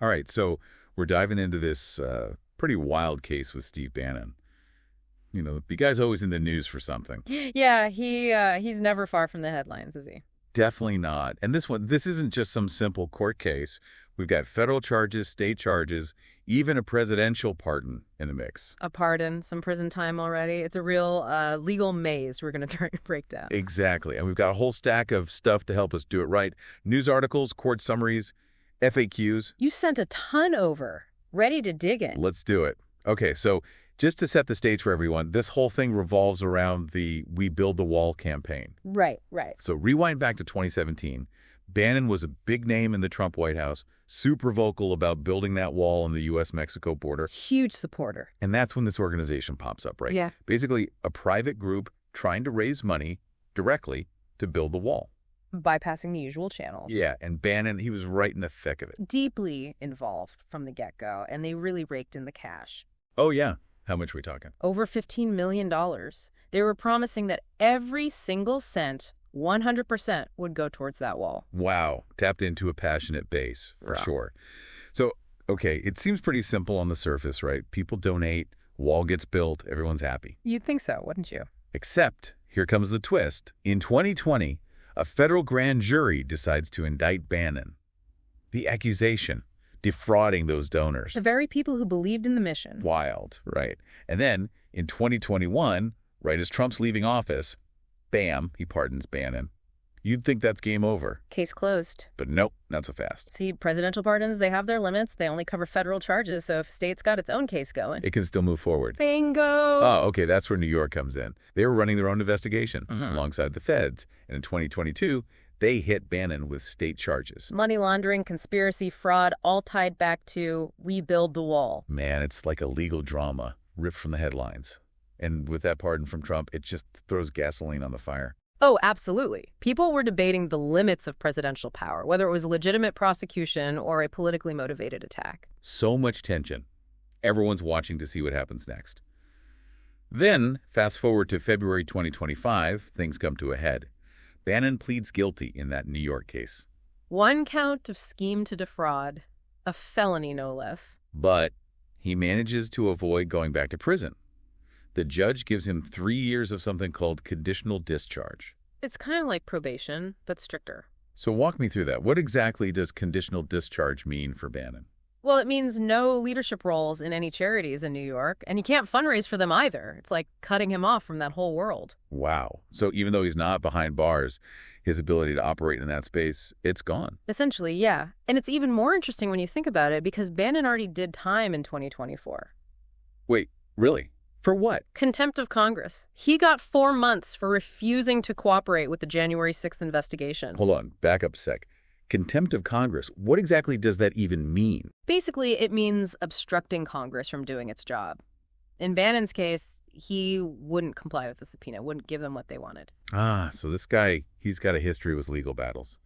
All right, so we're diving into this pretty wild case with Steve Bannon. You know, the guy's always in the news for something. Yeah, he's never far from the headlines, is he? Definitely not. And this isn't just some simple court case. We've got federal charges, state charges, even a presidential pardon in the mix. A pardon, some prison time already. It's a real legal maze we're going to try to break down. Exactly. And we've got a whole stack of stuff to help us do it right. News articles, court summaries, FAQs. You sent a ton over. Ready to dig in. Let's do it. Okay, so just to set the stage for everyone, this whole thing revolves around the We Build the Wall campaign. Right. So rewind back to 2017. Bannon was a big name in the Trump White House, super vocal about building that wall on the U.S. Mexico border. Huge supporter. And that's when this organization pops up, right? Yeah. Basically, a private group trying to raise money directly to build the wall. Bypassing the usual channels. Yeah, and Bannon, he was right in the thick of it. Deeply involved from the get-go, and they really raked in the cash. Oh, yeah. How much are we talking? Over $15 million. They were promising that every single cent, 100%, would go towards that wall. Wow. Tapped into a passionate base, for sure. So, okay, it seems pretty simple on the surface, right? People donate, wall gets built, everyone's happy. You'd think so, wouldn't you? Except, here comes the twist. In 2020, a federal grand jury decides to indict Bannon. The accusation, defrauding those donors. The very people who believed in the mission. Wild, right? And then, in 2021, right as Trump's leaving office, bam, he pardons Bannon. You'd think that's game over. Case closed. But nope, not so fast. See, presidential pardons, they have their limits. They only cover federal charges, so if state's got its own case going. It can still move forward. Bingo! Oh, okay, that's where New York comes in. They were running their own investigation alongside the feds. And in 2022, they hit Bannon with state charges. Money laundering, conspiracy, fraud, all tied back to We Build the Wall. Man, it's like a legal drama ripped from the headlines. And with that pardon from Trump, it just throws gasoline on the fire. Oh, absolutely. People were debating the limits of presidential power, whether it was legitimate prosecution or a politically motivated attack. So much tension. Everyone's watching to see what happens next. Then, fast forward to February 2025, things come to a head. Bannon pleads guilty in that New York case. One count of scheme to defraud, a felony no less. But he manages to avoid going back to prison. The judge gives him 3 years of something called conditional discharge. It's kind of like probation, but stricter. So walk me through that. What exactly does conditional discharge mean for Bannon? Well, it means no leadership roles in any charities in New York, and you can't fundraise for them either. It's like cutting him off from that whole world. Wow. So even though he's not behind bars, his ability to operate in that space, it's gone. Essentially, yeah. And it's even more interesting when you think about it, because Bannon already did time in 2024. Wait, really? For what? Contempt of Congress. He got 4 months for refusing to cooperate with the January 6th investigation. Hold on, back up a sec. Contempt of Congress. What exactly does that even mean? Basically, it means obstructing Congress from doing its job. In Bannon's case, he wouldn't comply with the subpoena, wouldn't give them what they wanted. Ah, so this guy, he's got a history with legal battles.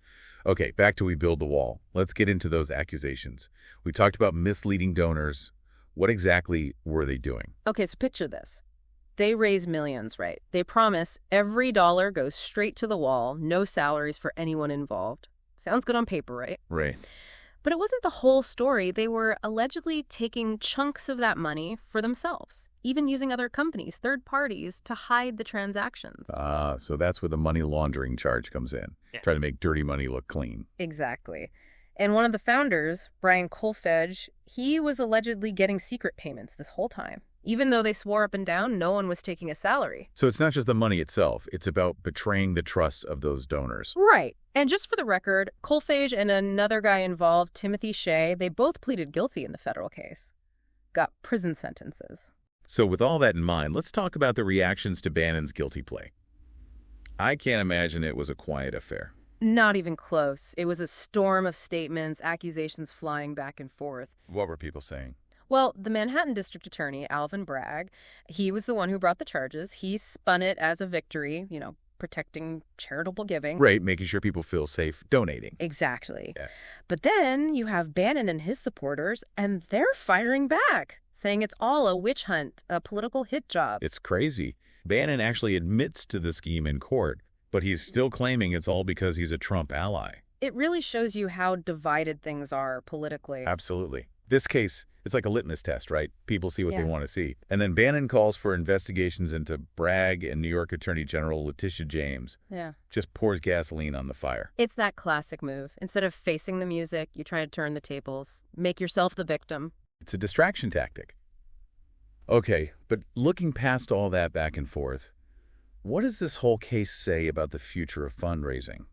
Okay, back to We Build the Wall. Let's get into those accusations. We talked about misleading donors. What exactly were they doing? Okay, so picture this. They raise millions, right? They promise every dollar goes straight to the wall, no salaries for anyone involved. Sounds good on paper, right? Right. But it wasn't the whole story. They were allegedly taking chunks of that money for themselves, even using other companies, third parties, to hide the transactions. So that's where the money laundering charge comes in. Yeah. Try to make dirty money look clean. Exactly. And one of the founders, Brian Kolfage, he was allegedly getting secret payments this whole time. Even though they swore up and down, no one was taking a salary. So it's not just the money itself. It's about betraying the trust of those donors. Right. And just for the record, Kolfage and another guy involved, Timothy Shea, they both pleaded guilty in the federal case. Got prison sentences. So with all that in mind, let's talk about the reactions to Bannon's guilty plea. I can't imagine it was a quiet affair. Not even close. It was a storm of statements, accusations flying back and forth. What were people saying? Well, the Manhattan District Attorney, Alvin Bragg, he was the one who brought the charges. He spun it as a victory, protecting charitable giving. Right, making sure people feel safe donating. Exactly. Yeah. But then you have Bannon and his supporters, and they're firing back, saying it's all a witch hunt, a political hit job. It's crazy. Bannon actually admits to the scheme in court, but he's still claiming it's all because he's a Trump ally. It really shows you how divided things are politically. Absolutely. This case, it's like a litmus test, right? People see what they Yeah. want to see. And then Bannon calls for investigations into Bragg and New York Attorney General Letitia James. Yeah. Just pours gasoline on the fire. It's that classic move. Instead of facing the music, you try to turn the tables, make yourself the victim. It's a distraction tactic. Okay, but looking past all that back and forth, what does this whole case say about the future of fundraising?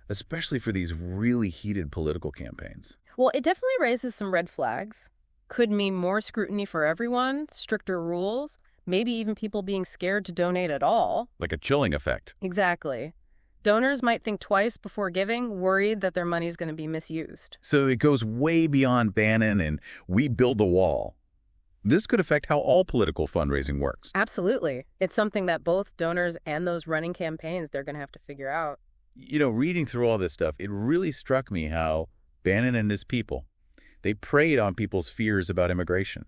Especially for these really heated political campaigns. Well, it definitely raises some red flags. Could mean more scrutiny for everyone, stricter rules, maybe even people being scared to donate at all. Like a chilling effect. Exactly. Donors might think twice before giving, worried that their money's going to be misused. So it goes way beyond Bannon and we build the wall. This could affect how all political fundraising works. Absolutely. It's something that both donors and those running campaigns, they're going to have to figure out. You know, reading through all this stuff, it really struck me how Bannon and his people, they preyed on people's fears about immigration.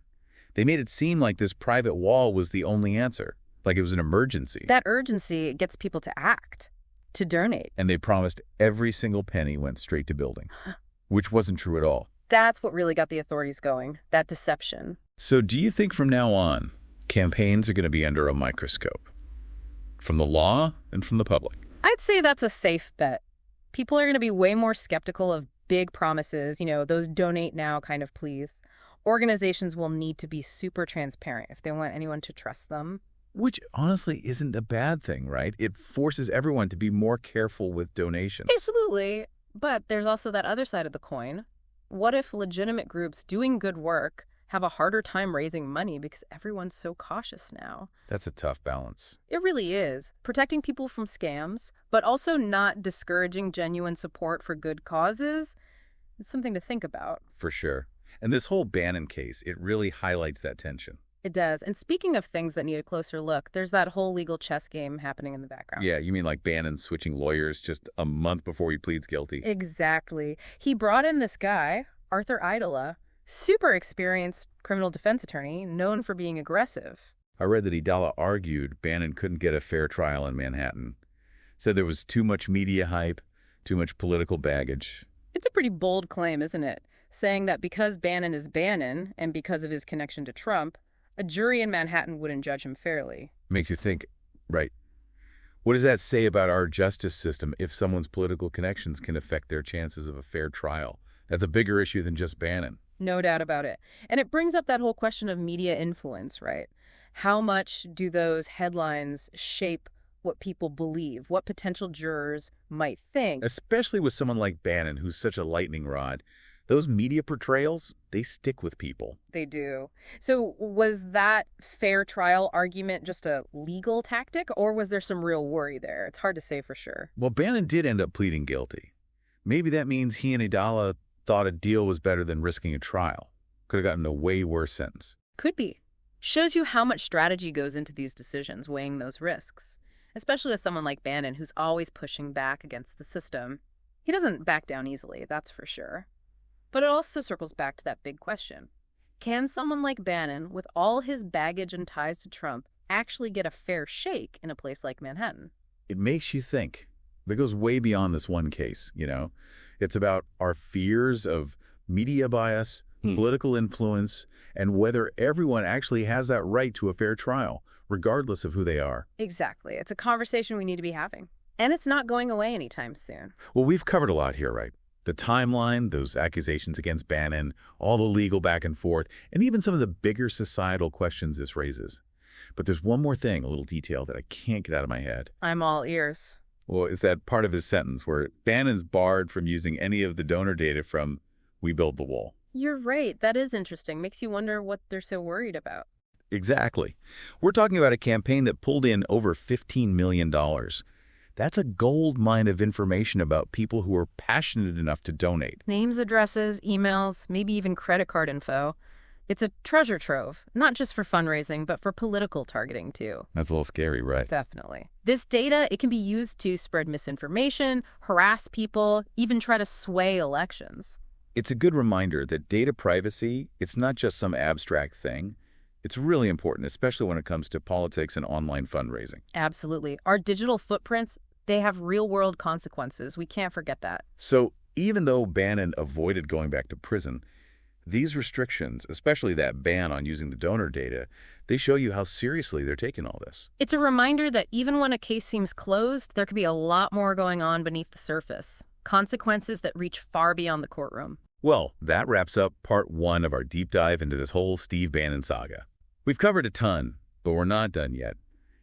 They made it seem like this private wall was the only answer, like it was an emergency. That urgency gets people to act, to donate. And they promised every single penny went straight to building, which wasn't true at all. That's what really got the authorities going, that deception. So do you think from now on, campaigns are going to be under a microscope? From the law and from the public? I'd say that's a safe bet. People are going to be way more skeptical of big promises, those donate now kind of pleas. Organizations will need to be super transparent if they want anyone to trust them. Which honestly isn't a bad thing, right? It forces everyone to be more careful with donations. Absolutely. But there's also that other side of the coin. What if legitimate groups doing good work have a harder time raising money because everyone's so cautious now? That's a tough balance. It really is. Protecting people from scams, but also not discouraging genuine support for good causes. It's something to think about. For sure. And this whole Bannon case, it really highlights that tension. It does. And speaking of things that need a closer look, there's that whole legal chess game happening in the background. Yeah, you mean like Bannon switching lawyers just a month before he pleads guilty? Exactly. He brought in this guy, Arthur Idala, super experienced criminal defense attorney, known for being aggressive. I read that Idala argued Bannon couldn't get a fair trial in Manhattan. Said there was too much media hype, too much political baggage. It's a pretty bold claim, isn't it? Saying that because Bannon is Bannon, and because of his connection to Trump, a jury in Manhattan wouldn't judge him fairly. Makes you think, right, what does that say about our justice system if someone's political connections can affect their chances of a fair trial? That's a bigger issue than just Bannon. No doubt about it. And it brings up that whole question of media influence, right? How much do those headlines shape what people believe, what potential jurors might think? Especially with someone like Bannon, who's such a lightning rod. Those media portrayals, they stick with people. They do. So was that fair trial argument just a legal tactic, or was there some real worry there? It's hard to say for sure. Well, Bannon did end up pleading guilty. Maybe that means he and Idala thought a deal was better than risking a trial. Could have gotten a way worse sentence. Could be. Shows you how much strategy goes into these decisions, weighing those risks. Especially with someone like Bannon, who's always pushing back against the system. He doesn't back down easily, that's for sure. But it also circles back to that big question. Can someone like Bannon, with all his baggage and ties to Trump, actually get a fair shake in a place like Manhattan? It makes you think. It goes way beyond this one case, you know? It's about our fears of media bias, political influence, and whether everyone actually has that right to a fair trial, regardless of who they are. Exactly. It's a conversation we need to be having. And it's not going away anytime soon. Well, we've covered a lot here, right? The timeline, those accusations against Bannon, all the legal back and forth, and even some of the bigger societal questions this raises. But there's one more thing, a little detail that I can't get out of my head. I'm all ears. Well, it's that part of his sentence where Bannon's barred from using any of the donor data from We Build the Wall. You're right. That is interesting. Makes you wonder what they're so worried about. Exactly. We're talking about a campaign that pulled in over $15 million. That's a gold mine of information about people who are passionate enough to donate. Names, addresses, emails, maybe even credit card info. It's a treasure trove, not just for fundraising, but for political targeting, too. That's a little scary, right? Definitely. This data, it can be used to spread misinformation, harass people, even try to sway elections. It's a good reminder that data privacy, it's not just some abstract thing. It's really important, especially when it comes to politics and online fundraising. Absolutely. Our digital footprints, They have real-world consequences. We can't forget that. So even though Bannon avoided going back to prison, these restrictions, especially that ban on using the donor data, they show you how seriously they're taking all this. It's a reminder that even when a case seems closed, there could be a lot more going on beneath the surface. Consequences that reach far beyond the courtroom. Well, that wraps up part 1 of our deep dive into this whole Steve Bannon saga. We've covered a ton, but we're not done yet.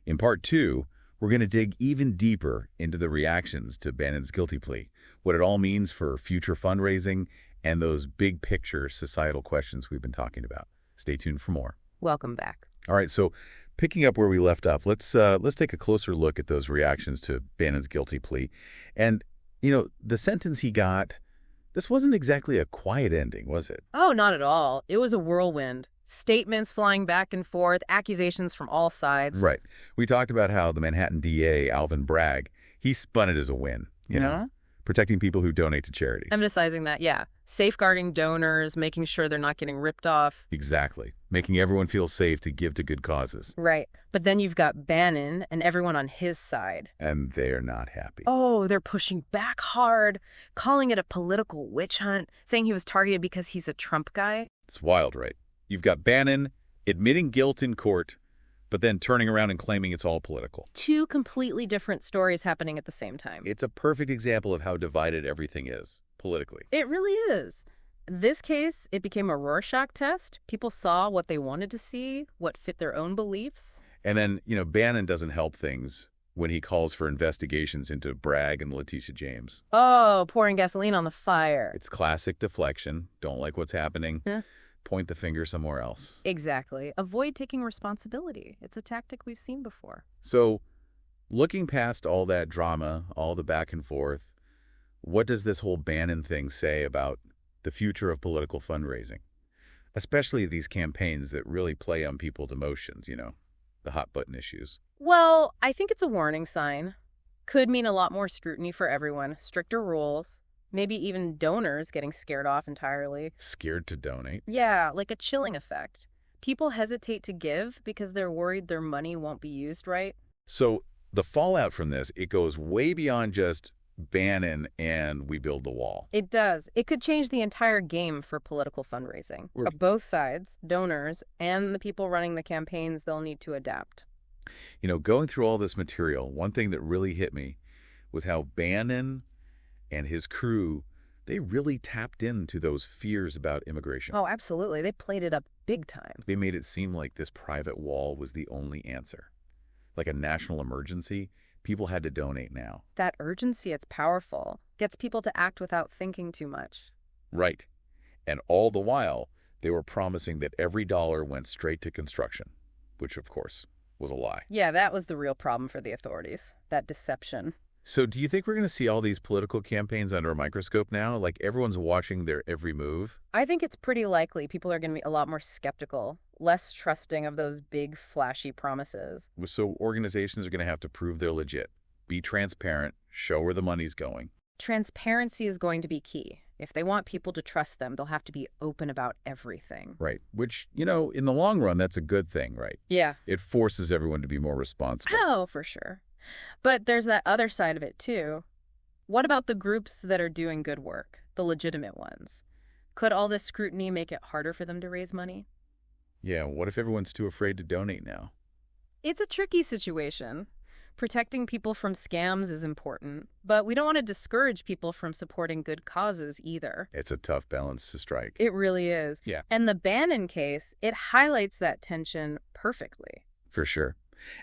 In part 2, we're going to dig even deeper into the reactions to Bannon's guilty plea, what it all means for future fundraising, and those big picture societal questions we've been talking about. Stay tuned for more. Welcome back. All right, so picking up where we left off, let's take a closer look at those reactions to Bannon's guilty plea. And, the sentence he got, this wasn't exactly a quiet ending, was it? Oh, not at all. It was a whirlwind. Statements flying back and forth, accusations from all sides. Right. We talked about how the Manhattan DA, Alvin Bragg, he spun it as a win, you know, protecting people who donate to charity. Emphasizing that, yeah. Safeguarding donors, making sure they're not getting ripped off. Exactly. Making everyone feel safe to give to good causes. Right. But then you've got Bannon and everyone on his side. And they're not happy. Oh, they're pushing back hard, calling it a political witch hunt, saying he was targeted because he's a Trump guy. It's wild, right? You've got Bannon admitting guilt in court, but then turning around and claiming it's all political. 2 completely different stories happening at the same time. It's a perfect example of how divided everything is, politically. It really is. This case, it became a Rorschach test. People saw what they wanted to see, what fit their own beliefs. And then, Bannon doesn't help things when he calls for investigations into Bragg and Letitia James. Oh, pouring gasoline on the fire. It's classic deflection. Don't like what's happening. Yeah. Point the finger somewhere else. Exactly. Avoid taking responsibility. It's a tactic we've seen before. So, looking past all that drama, all the back and forth, what does this whole Bannon thing say about the future of political fundraising? Especially these campaigns that really play on people's emotions, the hot button issues. Well, I think it's a warning sign. Could mean a lot more scrutiny for everyone, stricter rules. Maybe even donors getting scared off entirely. Scared to donate? Yeah, like a chilling effect. People hesitate to give because they're worried their money won't be used right. So the fallout from this, it goes way beyond just Bannon and we build the wall. It does. It could change the entire game for political fundraising. Both sides, donors, and the people running the campaigns, they'll need to adapt. Going through all this material, one thing that really hit me was how Bannon and his crew, they really tapped into those fears about immigration. Oh, absolutely. They played it up big time. They made it seem like this private wall was the only answer. Like a national emergency, people had to donate now. That urgency, it's powerful. Gets people to act without thinking too much. Right. And all the while, they were promising that every dollar went straight to construction, which, of course, was a lie. Yeah, that was the real problem for the authorities, that deception. So do you think we're going to see all these political campaigns under a microscope now? Like everyone's watching their every move? I think it's pretty likely people are going to be a lot more skeptical, less trusting of those big, flashy promises. So organizations are going to have to prove they're legit, be transparent, show where the money's going. Transparency is going to be key. If they want people to trust them, they'll have to be open about everything. Right. Which, in the long run, that's a good thing, right? Yeah. It forces everyone to be more responsible. Oh, for sure. But there's that other side of it, too. What about the groups that are doing good work, the legitimate ones? Could all this scrutiny make it harder for them to raise money? Yeah, what if everyone's too afraid to donate now? It's a tricky situation. Protecting people from scams is important, but we don't want to discourage people from supporting good causes either. It's a tough balance to strike. It really is. Yeah. And the Bannon case, it highlights that tension perfectly. For sure.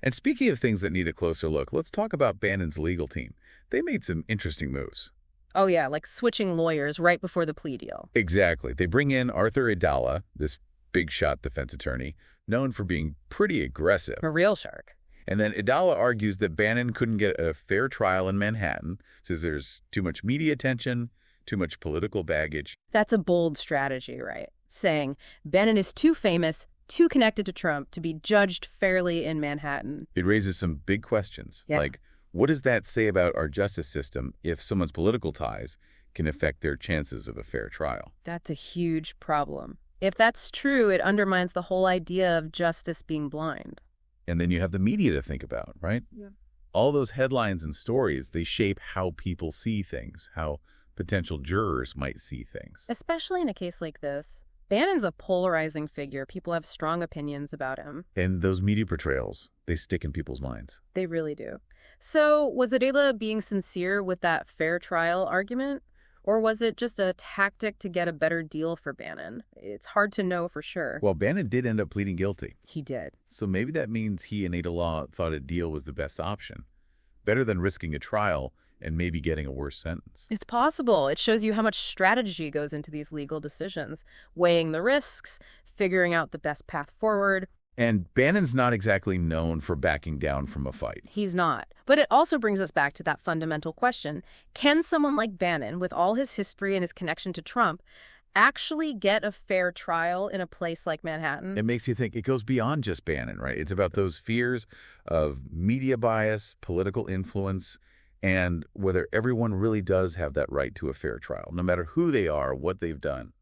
And speaking of things that need a closer look, let's talk about Bannon's legal team. They made some interesting moves. Oh, yeah, like switching lawyers right before the plea deal. Exactly. They bring in Arthur Aidala, this big-shot defense attorney, known for being pretty aggressive. A real shark. And then Aidala argues that Bannon couldn't get a fair trial in Manhattan, says there's too much media attention, too much political baggage. That's a bold strategy, right? Saying Bannon is too famous, too connected to Trump to be judged fairly in Manhattan. It raises some big questions, like what does that say about our justice system if someone's political ties can affect their chances of a fair trial? That's a huge problem. If that's true, it undermines the whole idea of justice being blind. And then you have the media to think about, right? Yeah. all those headlines and stories, they shape how people see things, how potential jurors might see things. Especially in a case like this. Bannon's a polarizing figure. People have strong opinions about him. And those media portrayals, they stick in people's minds. They really do. So, was Adela being sincere with that fair trial argument? Or was it just a tactic to get a better deal for Bannon? It's hard to know for sure. Well, Bannon did end up pleading guilty. He did. So maybe that means he and Adela thought a deal was the best option. Better than risking a trial and maybe getting a worse sentence. It's possible. It shows you how much strategy goes into these legal decisions, weighing the risks, figuring out the best path forward. And Bannon's not exactly known for backing down from a fight. He's not. But it also brings us back to that fundamental question. Can someone like Bannon, with all his history and his connection to Trump, actually get a fair trial in a place like Manhattan? It makes you think it goes beyond just Bannon, right? It's about those fears of media bias, political influence, and whether everyone really does have that right to a fair trial, no matter who they are, what they've done.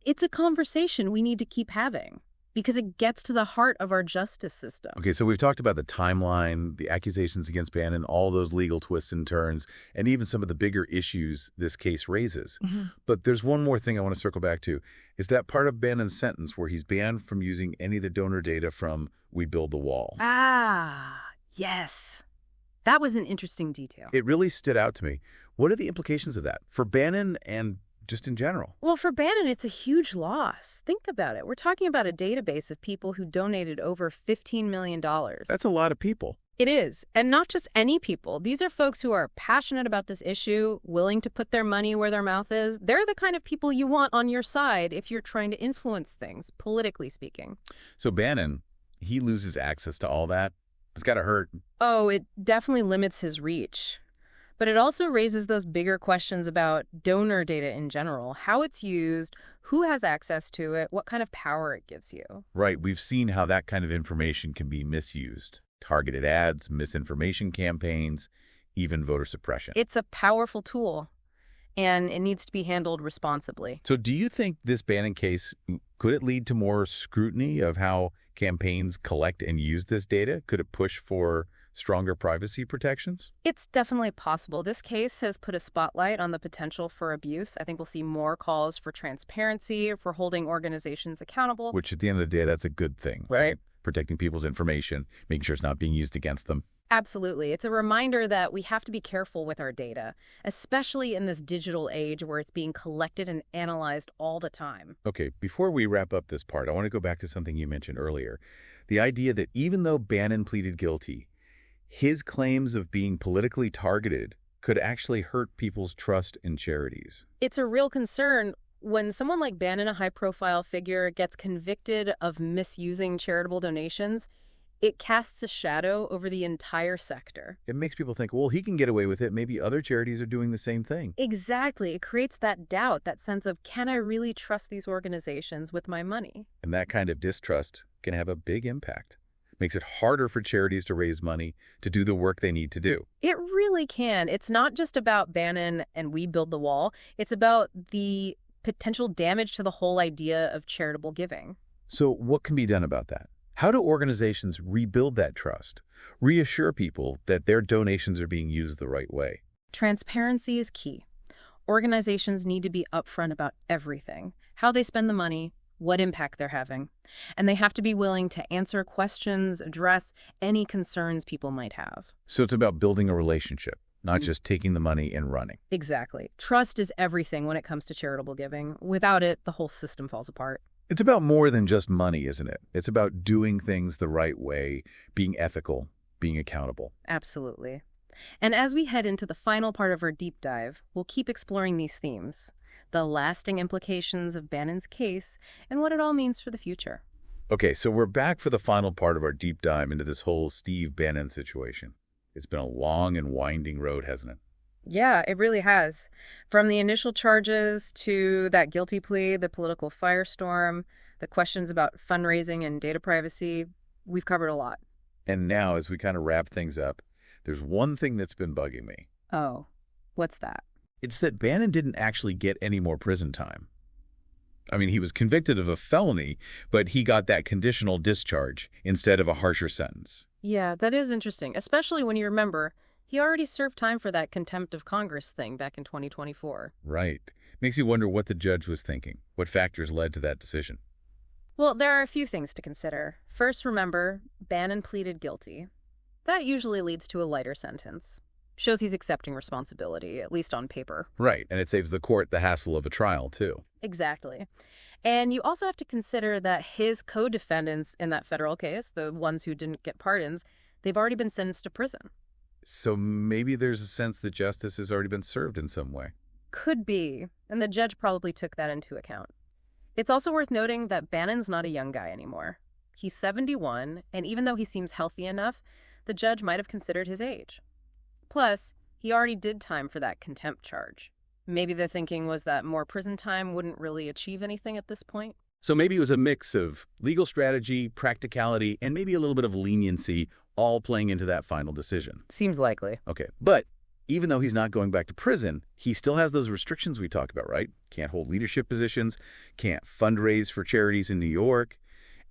It's a conversation we need to keep having because it gets to the heart of our justice system. Okay, so we've talked about the timeline, the accusations against Bannon, all those legal twists and turns, and even some of the bigger issues this case raises. But there's one more thing I want to circle back to. Is that part of Bannon's sentence where he's banned from using any of the donor data from We Build the Wall? Ah, yes. That was an interesting detail. It really stood out to me. What are the implications of that for Bannon and just in general? Well, for Bannon, it's a huge loss. Think about it. We're talking about a database of people who donated over $15 million. That's a lot of people. It is. And not just any people. These are folks who are passionate about this issue, willing to put their money where their mouth is. They're the kind of people you want on your side if you're trying to influence things, politically speaking. So Bannon, he loses access to all that. It's got to hurt. Oh, it definitely limits his reach. But it also raises those bigger questions about donor data in general, how it's used, who has access to it, what kind of power it gives you. Right. We've seen how that kind of information can be misused. Targeted ads, misinformation campaigns, even voter suppression. It's a powerful tool, and it needs to be handled responsibly. So do you think this Bannon case, could it lead to more scrutiny of how campaigns collect and use this data? Could it push for stronger privacy protections? It's definitely possible. This case has put a spotlight on the potential for abuse. I think we'll see more calls for transparency, for holding organizations accountable. Which at the end of the day, that's a good thing, right? Protecting people's information, making sure it's not being used against them. Absolutely. It's a reminder that we have to be careful with our data, especially in this digital age where it's being collected and analyzed all the time. Okay, before we wrap up this part, I want to go back to something you mentioned earlier. The idea that even though Bannon pleaded guilty, his claims of being politically targeted could actually hurt people's trust in charities. It's a real concern when someone like Bannon, a high-profile figure, gets convicted of misusing charitable donations. It casts a shadow over the entire sector. It makes people think, well, he can get away with it. Maybe other charities are doing the same thing. Exactly. It creates that doubt, that sense of, can I really trust these organizations with my money? And that kind of distrust can have a big impact. Makes it harder for charities to raise money to do the work they need to do. It really can. It's not just about Bannon and We Build the Wall. It's about the potential damage to the whole idea of charitable giving. So what can be done about that? How do organizations rebuild that trust, reassure people that their donations are being used the right way? Transparency is key. Organizations need to be upfront about everything, how they spend the money, what impact they're having. And they have to be willing to answer questions, address any concerns people might have. So it's about building a relationship, not just taking the money and running. Exactly. Trust is everything when it comes to charitable giving. Without it, the whole system falls apart. It's about more than just money, isn't it? It's about doing things the right way, being ethical, being accountable. Absolutely. And as we head into the final part of our deep dive, we'll keep exploring these themes, the lasting implications of Bannon's case, and what it all means for the future. Okay, so we're back for the final part of our deep dive into this whole Steve Bannon situation. It's been a long and winding road, hasn't it? Yeah, it really has. From the initial charges to that guilty plea, the political firestorm, the questions about fundraising and data privacy, we've covered a lot. And now, as we kind of wrap things up, there's one thing that's been bugging me. Oh, what's that? It's that Bannon didn't actually get any more prison time. I mean, he was convicted of a felony, but he got that conditional discharge instead of a harsher sentence. Yeah, that is interesting, especially when you remember He already served time for that contempt of Congress thing back in 2024. Right. Makes you wonder what the judge was thinking, what factors led to that decision. Well, there are a few things to consider. First, remember, Bannon pleaded guilty. That usually leads to a lighter sentence. Shows he's accepting responsibility, at least on paper. Right, and it saves the court the hassle of a trial, too. Exactly. And you also have to consider that his co-defendants in that federal case, the ones who didn't get pardons, they've already been sentenced to prison. So maybe there's a sense that justice has already been served in some way. Could be, and the judge probably took that into account. It's also worth noting that Bannon's not a young guy anymore. He's 71, and even though he seems healthy enough, the judge might have considered his age. Plus, he already did time for that contempt charge. Maybe the thinking was that more prison time wouldn't really achieve anything at this point. So maybe it was a mix of legal strategy, practicality, and maybe a little bit of leniency, all playing into that final decision. Seems likely. Okay, but even though he's not going back to prison, he still has those restrictions we talked about, right? Can't hold leadership positions, can't fundraise for charities in New York,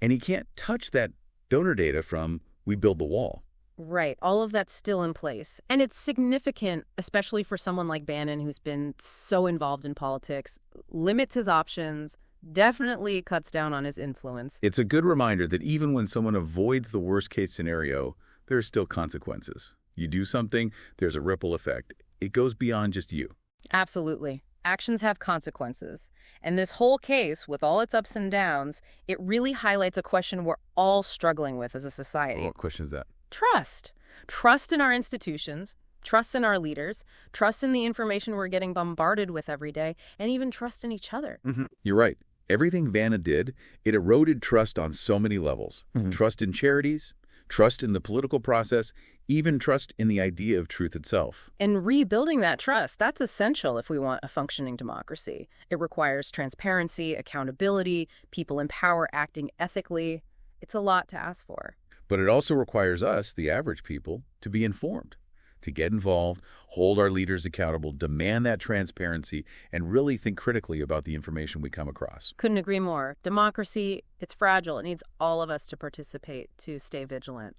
and he can't touch that donor data from We Build the Wall. Right. All of that's still in place. And it's significant, especially for someone like Bannon, who's been so involved in politics, limits his options, definitely cuts down on his influence. It's a good reminder that even when someone avoids the worst-case scenario, there are still consequences. You do something, there's a ripple effect. It goes beyond just you. Absolutely. Actions have consequences. And this whole case, with all its ups and downs, it really highlights a question we're all struggling with as a society. What question is that? Trust. Trust in our institutions, trust in our leaders, trust in the information we're getting bombarded with every day, and even trust in each other. You're right. Everything Vanna did, it eroded trust on so many levels. Trust in charities, trust in the political process, even trust in the idea of truth itself. And rebuilding that trust, that's essential if we want a functioning democracy. It requires transparency, accountability, people in power acting ethically. It's a lot to ask for. But it also requires us, the average people, to be informed, to get involved, hold our leaders accountable, demand that transparency, and really think critically about the information we come across. Couldn't agree more. Democracy, it's fragile. It needs all of us to participate, to stay vigilant.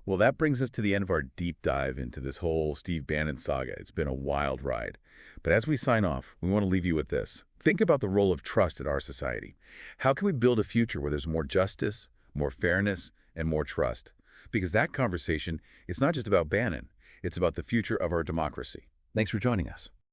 Well, that brings us to the end of our deep dive into this whole Steve Bannon saga. It's been a wild ride. But as we sign off, we want to leave you with this. Think about the role of trust in our society. How can we build a future where there's more justice, more fairness, and more trust? Because that conversation, it's not just about Bannon. It's about the future of our democracy. Thanks for joining us.